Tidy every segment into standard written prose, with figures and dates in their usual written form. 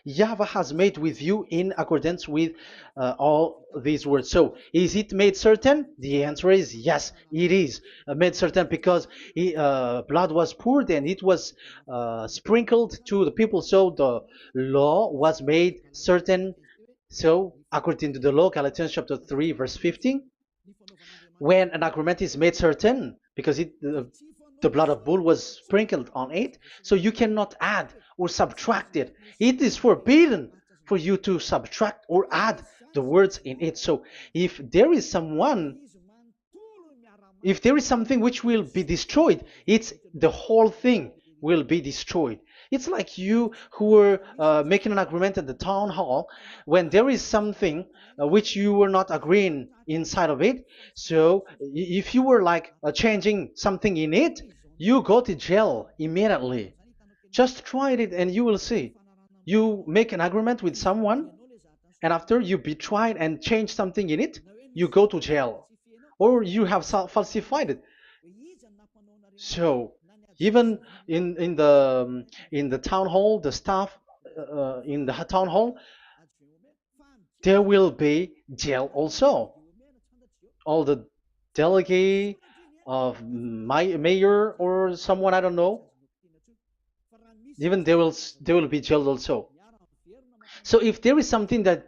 Yahweh has made with you in accordance with all these words. So, is it made certain? The answer is yes, it is made certain because blood was poured and it was sprinkled to the people. So, the law was made certain. So, according to the law, Galatians chapter 3, verse 15, when an agreement is made certain, because the blood of bull was sprinkled on it, so you cannot add or subtract it. It is forbidden for you to subtract or add the words in it. So if there is something which will be destroyed, it's the whole thing will be destroyed. It's like you who were making an agreement at the town hall when there is something which you were not agreeing inside of it. So if you were like changing something in it, you go to jail immediately. Just try it and you will see. You make an agreement with someone, and after you betray it and change something in it, you go to jail. Or you have falsified it. So even in the town hall, the staff in the town hall, there will be jail also. All the delegate of my mayor or someone I don't know, even they will be jailed also. So if there is something that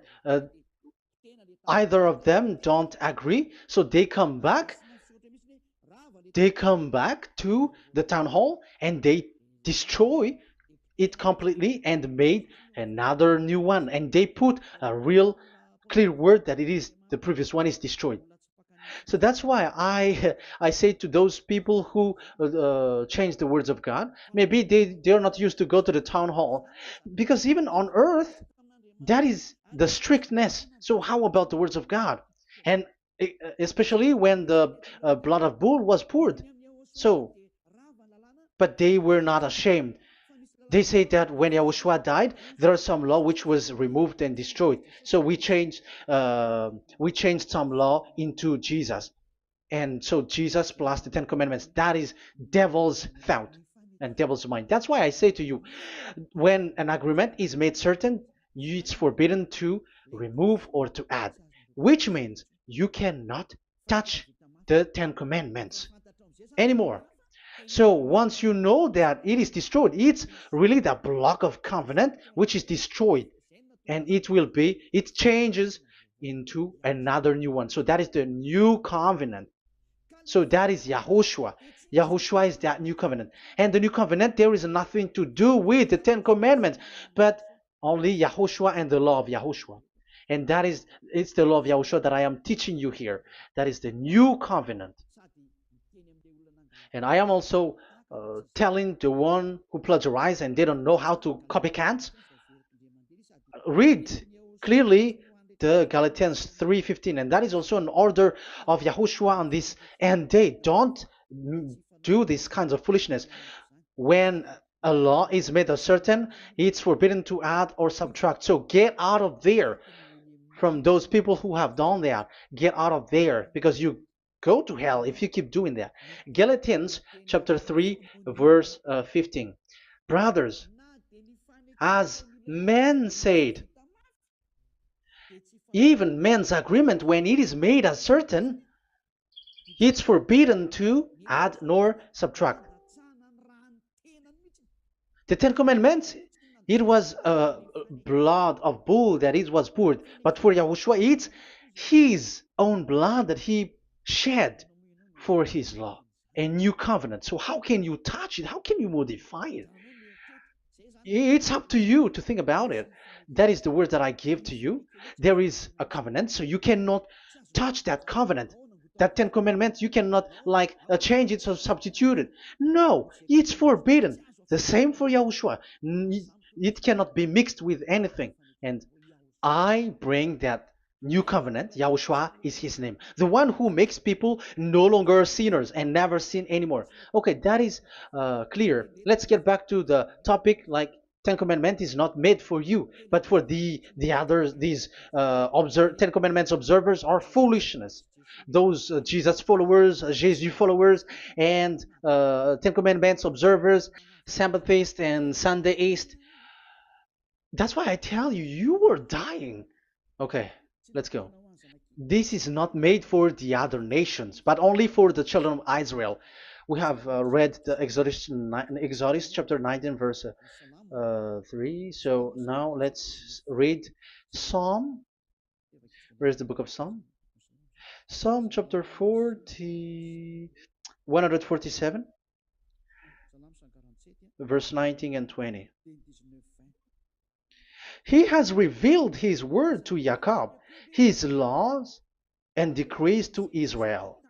either of them don't agree, so they come back to the town hall and they destroy it completely and made another new one, and they put a real clear word that it is the previous one is destroyed. So that's why I say to those people who change the words of God, maybe they're not used to go to the town hall, because even on earth that is the strictness. So how about the words of God? And especially when the blood of bull was poured. So, but they were not ashamed. They say that when Yahushua died, there are some law which was removed and destroyed. So we changed some law into Jesus, and so Jesus plus the Ten Commandments. That is devil's thought and devil's mind. That's why I say to you, when an agreement is made certain, it's forbidden to remove or to add, which means you cannot touch the Ten Commandments anymore. So once you know that it is destroyed, it's really the block of covenant which is destroyed, and it changes into another new one. So that is the new covenant. So that is Yahushua. Yahushua is that new covenant. And the new covenant, there is nothing to do with the Ten Commandments, but only Yahushua and the law of Yahushua. And it's the law of Yahushua that I am teaching you here. That is the new covenant. And I am also telling the one who plagiarize and they don't know how to copycat, read clearly the Galatians 3:15, and that is also an order of Yahushua on this end day. Don't do these kinds of foolishness. When a law is made a certain, it's forbidden to add or subtract. So get out of there from those people who have done that. Get out of there, because you go to hell if you keep doing that. Galatians chapter 3 verse 15. Brothers, as men said, even men's agreement, when it is made as certain, it's forbidden to add nor subtract. The Ten Commandments, it was blood of bull that it was poured, but for Yahushua, it's his own blood that he shed for his law, a new covenant. So how can you touch it? How can you modify it? It's up to you to think about it. That is the word that I give to you. There is a covenant, so you cannot touch that covenant. That Ten Commandments, you cannot change it or substitute it. No, it's forbidden. The same for Yahushua. It cannot be mixed with anything. And I bring that new covenant. Yahushua is his name. The one who makes people no longer sinners and never sin anymore. Okay, that is clear. Let's get back to the topic. Like, Ten Commandments is not made for you, but for the others. These Ten Commandments observers are foolishness. Those Jesus followers, Jesus followers, and Ten Commandments observers, Sabbathists and Sundayist, That's why I tell you, you were dying. Okay, let's go. This is not made for the other nations, but only for the children of Israel. We have read the Exodus chapter 19, verse 3. So now let's read Psalm. Where's the book of Psalm? Psalm chapter 40, 147, verse 19 and 20. He has revealed his word to Jacob, his laws and decrees to Israel.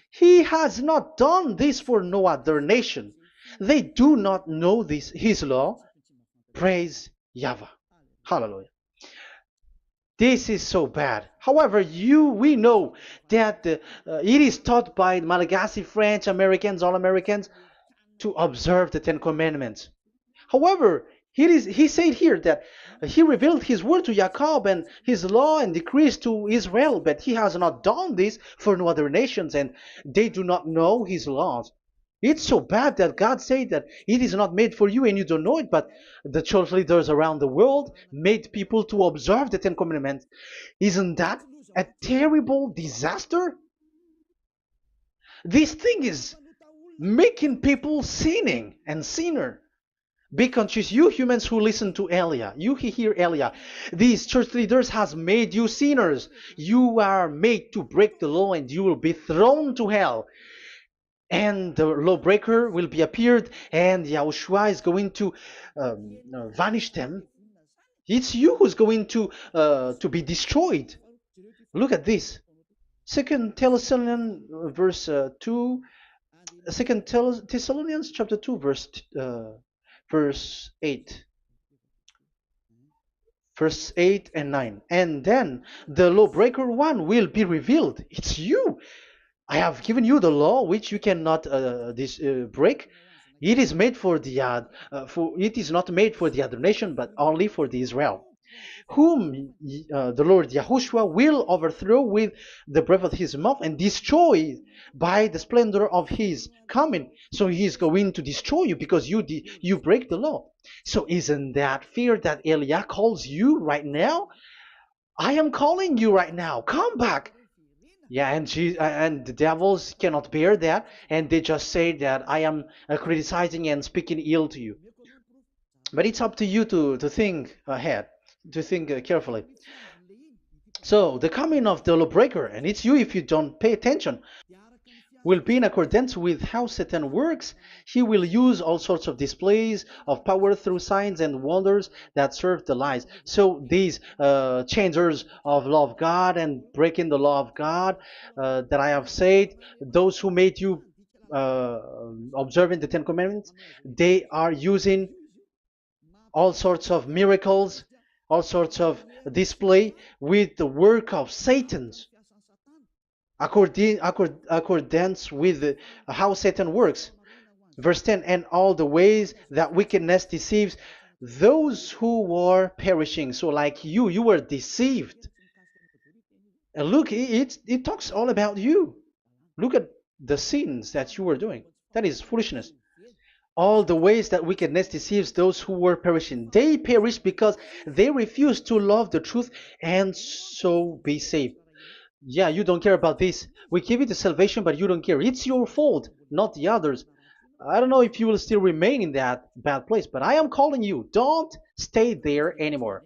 He has not done this for no other nation. They do not know this his law. Praise YAHVAH. Hallelujah. This is so bad. However, we know that it is taught by Malagasy, French, Americans, all Americans to observe the Ten Commandments. However, he said here that he revealed his word to Jacob and his law and decrees to Israel, but he has not done this for no other nations, and they do not know his laws. It's so bad that God said that it is not made for you and you don't know it, but the church leaders around the world made people to observe the Ten Commandments. Isn't that a terrible disaster? This thing is making people sinning and sinner. Be conscious, you humans who listen to Elia, you hear Elia. These church leaders has made you sinners. You are made to break the law and you will be thrown to hell. And the lawbreaker will be appeared and YAHOSHUAH is going to vanish them. It's you who's going to be destroyed. Look at this. Second Thessalonians verse 2. Second Thessalonians chapter 2 verse 8. Verse 8 and 9. And then the lawbreaker one will be revealed. It's you. I have given you the law which you cannot break. It is made for the it is not made for the other nation, but only for the Israel, whom the Lord YAHOSHUAH will overthrow with the breath of his mouth and destroy by the splendor of his coming. So he is going to destroy you because you break the law. So isn't that fear that Elia calls you right now? I am calling you right now. Come back. Yeah, and the devils cannot bear that, and they just say that I am criticizing and speaking ill to you. But it's up to you to think ahead, to think carefully. So the coming of the lawbreaker, and it's you if you don't pay attention, will be in accordance with how Satan works. He will use all sorts of displays of power through signs and wonders that serve the lies. So these changers of law of God and breaking the law of God that I have said, those who made you observing the Ten Commandments, they are using all sorts of miracles, all sorts of display with the work of Satan's accordance with how Satan works. Verse 10, and all the ways that wickedness deceives those who were perishing. So like you were deceived. And look, it talks all about you. Look at the sins that you were doing. That is foolishness. All the ways that wickedness deceives those who were perishing. They perish because they refuse to love the truth and so be saved. Yeah, you don't care about this. We give you the salvation, but you don't care. It's your fault, not the others. I don't know if you will still remain in that bad place, but I am calling you. Don't stay there anymore.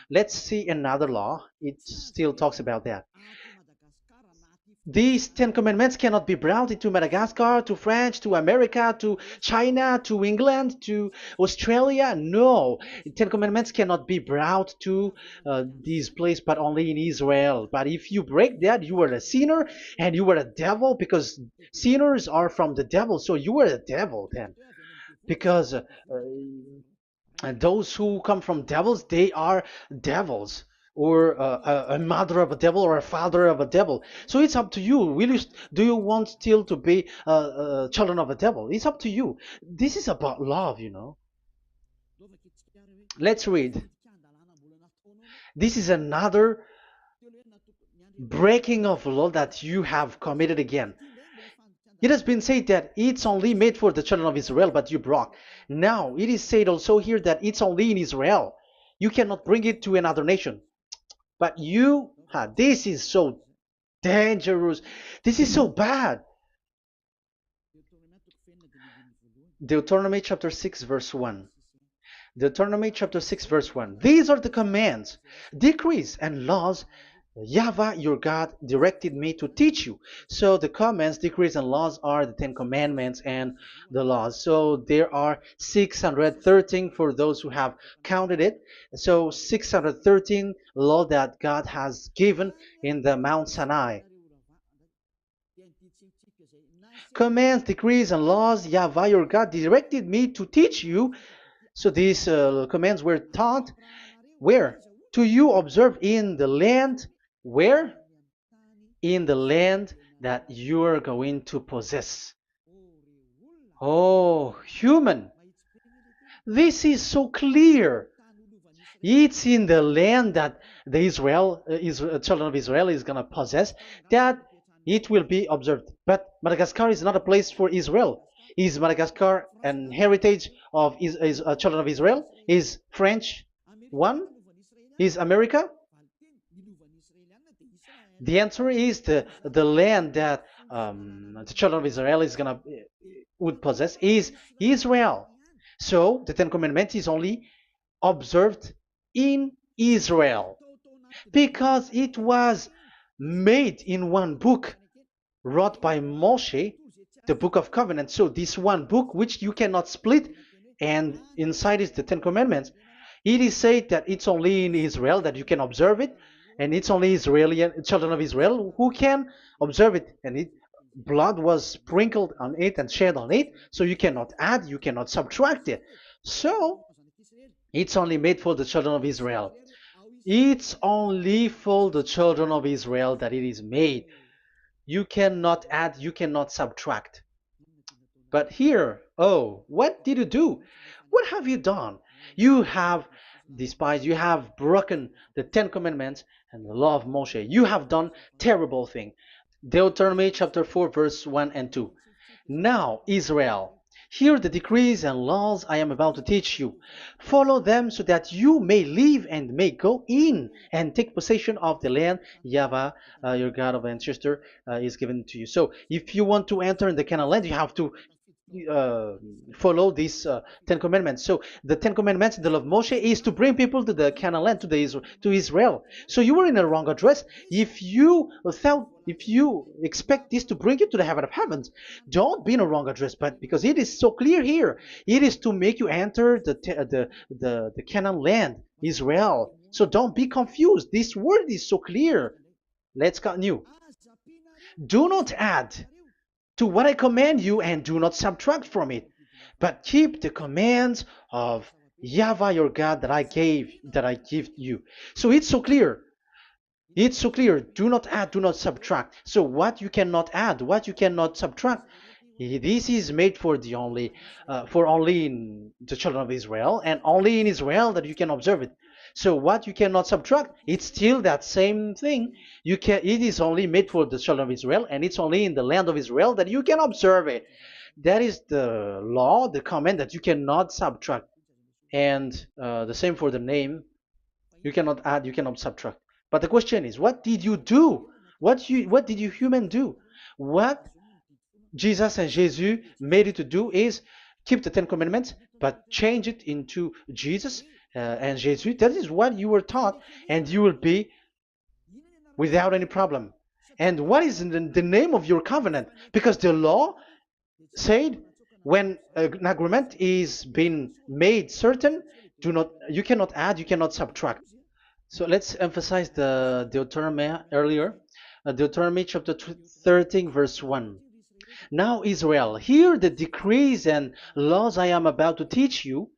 Let's see another law. It still talks about that. These Ten Commandments cannot be brought into Madagascar, to France, to America, to China, to England, to Australia. No, Ten Commandments cannot be brought to this place, but only in Israel. But if you break that, you are a sinner and you are a devil, because sinners are from the devil. So you are a devil then, because those who come from devils, they are devils, or a mother of a devil or a father of a devil. So it's up to you. Do you want still to be children of a devil? It's up to you. This is about love, you know. Let's read. This is another breaking of law that you have committed again. It has been said that it's only made for the children of Israel, but you broke. Now, it is said also here that it's only in Israel. You cannot bring it to another nation. But this is so dangerous. This is so bad. Deuteronomy chapter 6 verse 1. Deuteronomy chapter 6 verse 1. These are the commands, decrees, and laws YAHVAH your God directed me to teach you. So the commands, decrees, and laws are the 10 commandments and the laws. So there are 613 for those who have counted it. So 613 law that God has given in the Mount Sinai. Commands, decrees, and laws YAHVAH your God directed me to teach you. So these commands were taught where? To you observe in the land. Where? In the land that you are going to possess. Oh, human. This is so clear. It's in the land that the children of Israel is going to possess that it will be observed. But Madagascar is not a place for Israel. Is Madagascar an heritage of children of Israel? Is French one? Is America? The answer is the land that the children of Israel would possess is Israel. So the Ten Commandments is only observed in Israel because it was made in one book wrote by Moshe, the Book of Covenant. So this one book which you cannot split, and inside is the Ten Commandments. It is said that it's only in Israel that you can observe it, and it's only Israeli children of Israel who can observe it, and blood was sprinkled on it and shed on it, so you cannot add, you cannot subtract it. So it's only made for the children of Israel. It's only for the children of Israel that it is made. You cannot add, you cannot subtract. But here, oh, what did you do? What have you done? You have despised, you have broken the Ten Commandments and the law of Moshe. You have done terrible thing. Deuteronomy chapter 4 verse 1 and 2. Now, Israel, hear the decrees and laws I am about to teach you. Follow them so that you may live and may go in and take possession of the land YAHVAH, your God of ancestor, is given to you. So if you want to enter in the Canaan land, you have to follow these 10 commandments. So the 10 commandments, the law of Moshe, is to bring people to the Canaan land, to Israel. So you were in the wrong address. If you expect this to bring you to the heaven of heavens, don't be in a wrong address. But because it is so clear here, it is to make you enter the Canaan land, Israel. So don't be confused. This word is so clear. Let's continue. Do not add to what I command you, and do not subtract from it, but keep the commands of YAHVAH your God that I give you. So it's so clear. It's so clear. Do not add, do not subtract. So what you cannot add, what you cannot subtract, this is made for only in the children of Israel, and only in Israel that you can observe it. So what you cannot subtract, it's still that same thing. It is only made for the children of Israel, and it's only in the land of Israel that you can observe it. That is the law, the command that you cannot subtract. And the same for the name. You cannot add, you cannot subtract. But the question is, what did you do? What did you human do? What Jesus and Jesus made you to do is keep the Ten Commandments, but change it into Jesus and Jesus. That is what you were taught, and you will be without any problem. And what is the name of your covenant? Because the law said when an agreement is being made certain, you cannot add, you cannot subtract. So let's emphasize the Deuteronomy earlier. Deuteronomy chapter 13 verse 1. Now Israel, hear the decrees and laws I am about to teach you.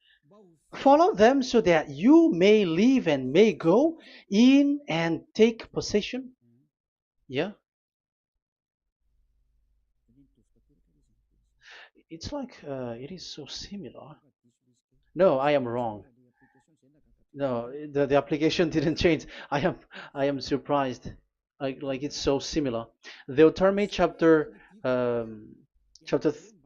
Follow them so that you may live and may go in and take possession. Yeah. It's like it is so similar. No, I am wrong. No, the application didn't change. I am surprised. Like it's so similar. Deuteronomy chapter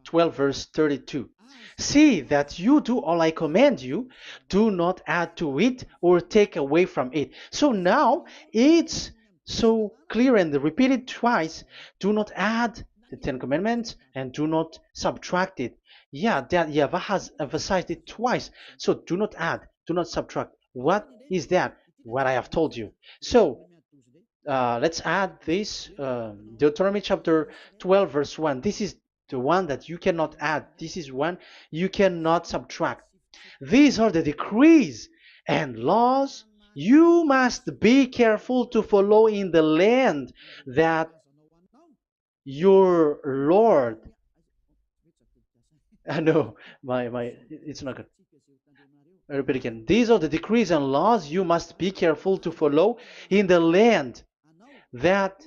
12 verse 32. See that you do all I command you, do not add to it or take away from it. So now it's so clear and repeated twice. Do not add the Ten Commandments and do not subtract it. Yeah, that Yahweh has emphasized it twice. So do not add, do not subtract. What is that? What I have told you. So let's add this Deuteronomy chapter 12 verse 1. This is the one that you cannot add. This is one you cannot subtract. These are the decrees and laws you must be careful to follow in the land that your Lord. I know my it's not good. I repeat again. These are the decrees and laws you must be careful to follow in the land that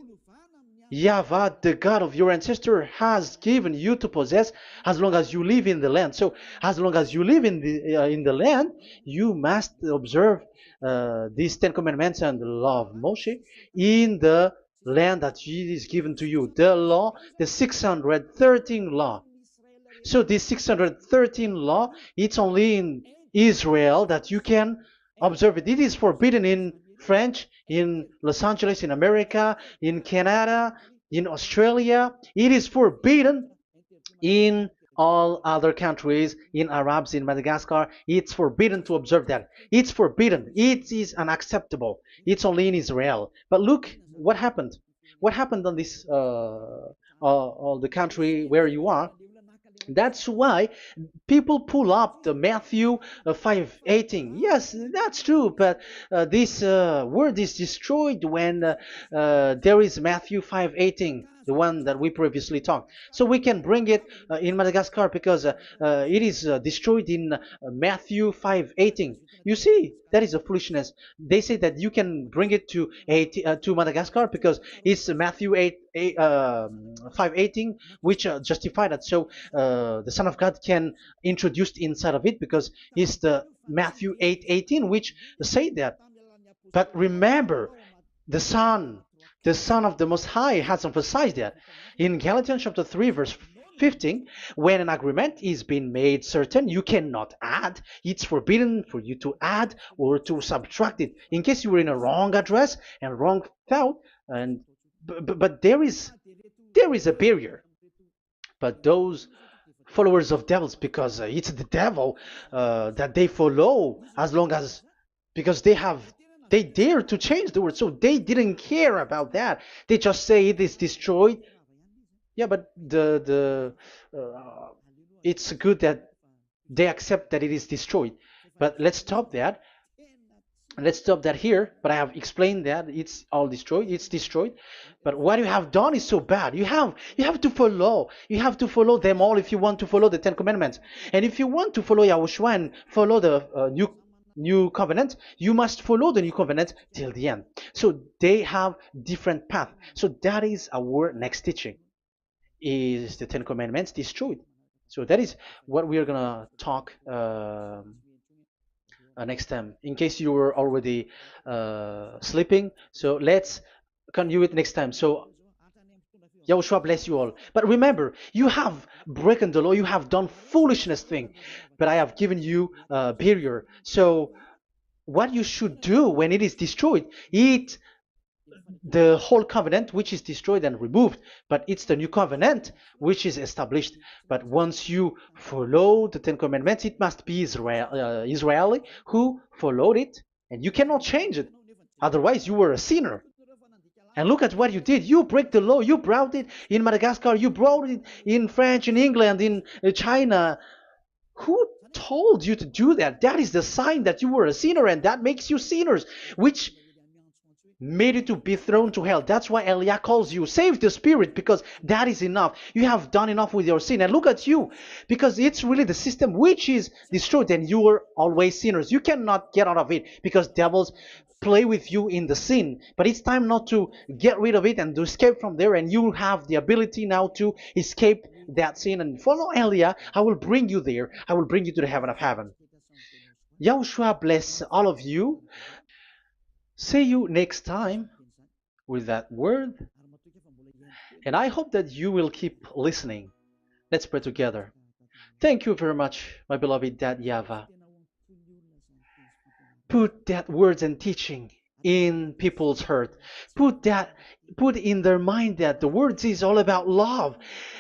YAHVAH, the God of your ancestor, has given you to possess as long as you live in the land. So, as long as you live in the land, you must observe these Ten Commandments and the law of Moshe in the land that is given to you. The law, the 613 law. So this 613 law, it's only in Israel that you can observe it. It is forbidden in French, in Los Angeles, in America, in Canada, in Australia. It is forbidden in all other countries, in Arabs, in Madagascar. It's forbidden to observe that. It's forbidden. It is unacceptable. It's only in Israel. But look what happened. What happened on this, the country where you are? That's why people pull up the Matthew 5:18. Yes, that's true, but this word is destroyed when there is Matthew 5:18, the one that we previously talked. So we can bring it in Madagascar because it is destroyed in Matthew 5:18. You see, that is a foolishness. They say that you can bring it to Madagascar because it's Matthew 5:18, which justify that. So the Son of God can introduce inside of it because it's the Matthew 8:18 which say that. But remember, the Son, the Son of the Most High has emphasized that in Galatians chapter 3 verse 15, when an agreement is being made certain, you cannot add. It's forbidden for you to add or to subtract it. In case you were in a wrong address and wrong thought, and but there is a barrier. But those followers of devils, because it's the devil that they follow, as long as because they dare to change the word, so they didn't care about that. They just say it is destroyed. Yeah, but the it's good that they accept that it is destroyed. But let's stop that here. But I have explained that it's all destroyed. It's destroyed. But what you have done is so bad. You have to follow. You have to follow them all if you want to follow the Ten Commandments. And if you want to follow Yahushua and follow the new covenant, you must follow the new covenant till the end. So they have different path. So that is our next teaching. Is the Ten Commandments destroyed? So that is what we are gonna talk next time, in case you were already sleeping. So let's continue it next time. So Yahushua bless you all. But remember, you have broken the law, you have done foolishness thing, but I have given you a barrier. So what you should do when it is destroyed, it the whole covenant which is destroyed and removed, but it's the new covenant which is established. But once you follow the Ten Commandments, it must be Israeli who followed it, and you cannot change it. Otherwise, you were a sinner. And look at what you did. You break the law. You brought it in Madagascar. You brought it in France, in England, in China. Who told you to do that? That is the sign that you were a sinner, and that makes you sinners, which made you to be thrown to hell. That's why Elia calls you, save the spirit, because that is enough. You have done enough with your sin. And look at you, because it's really the system which is destroyed, and you were always sinners. You cannot get out of it because devils play with you in the sin. But it's time not to get rid of it and to escape from there, and you have the ability now to escape that sin and follow Elia. I will bring you there. I will bring you to the heaven of heaven. Yahushua bless all of you. See you next time with that word. And I hope that you will keep listening Let's pray together. Thank you very much, my beloved Dad Yava. Put that words and teaching in people's heart. Put in their mind that the words is all about love.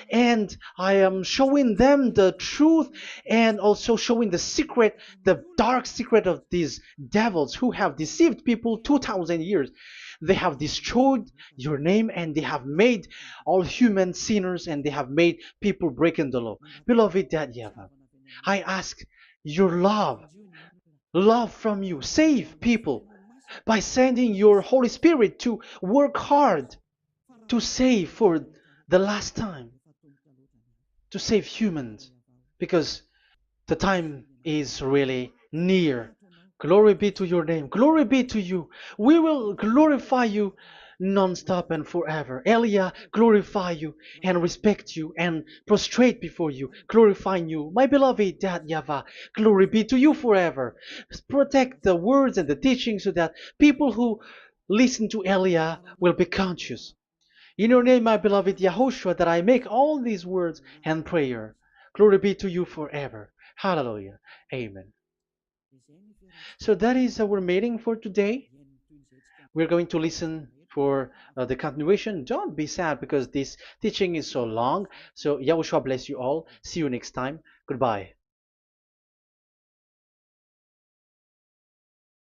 And I am showing them the truth and also showing the secret, the dark secret of these devils who have deceived people 2000 years. They have destroyed your name and they have made all human sinners and they have made people breaking the law. Beloved Dad Yava, I ask your love from you. Save people by sending your Holy Spirit to work hard to save for the last time, to save humans, because the time is really near. Glory be to your name. Glory be to you. We will glorify you non-stop and forever. Elia, glorify you and respect you and prostrate before you, glorifying you. My beloved Dad Yava, glory be to you forever. Protect the words and the teachings so that people who listen to Elia will be conscious. In your name, my beloved Yahushua, that I make all these words and prayer. Glory be to you forever. Hallelujah. Amen. So that is our meeting for today. We're going to listen for the continuation. Don't be sad because this teaching is so long. So Yahushua bless you all. See you next time. Goodbye.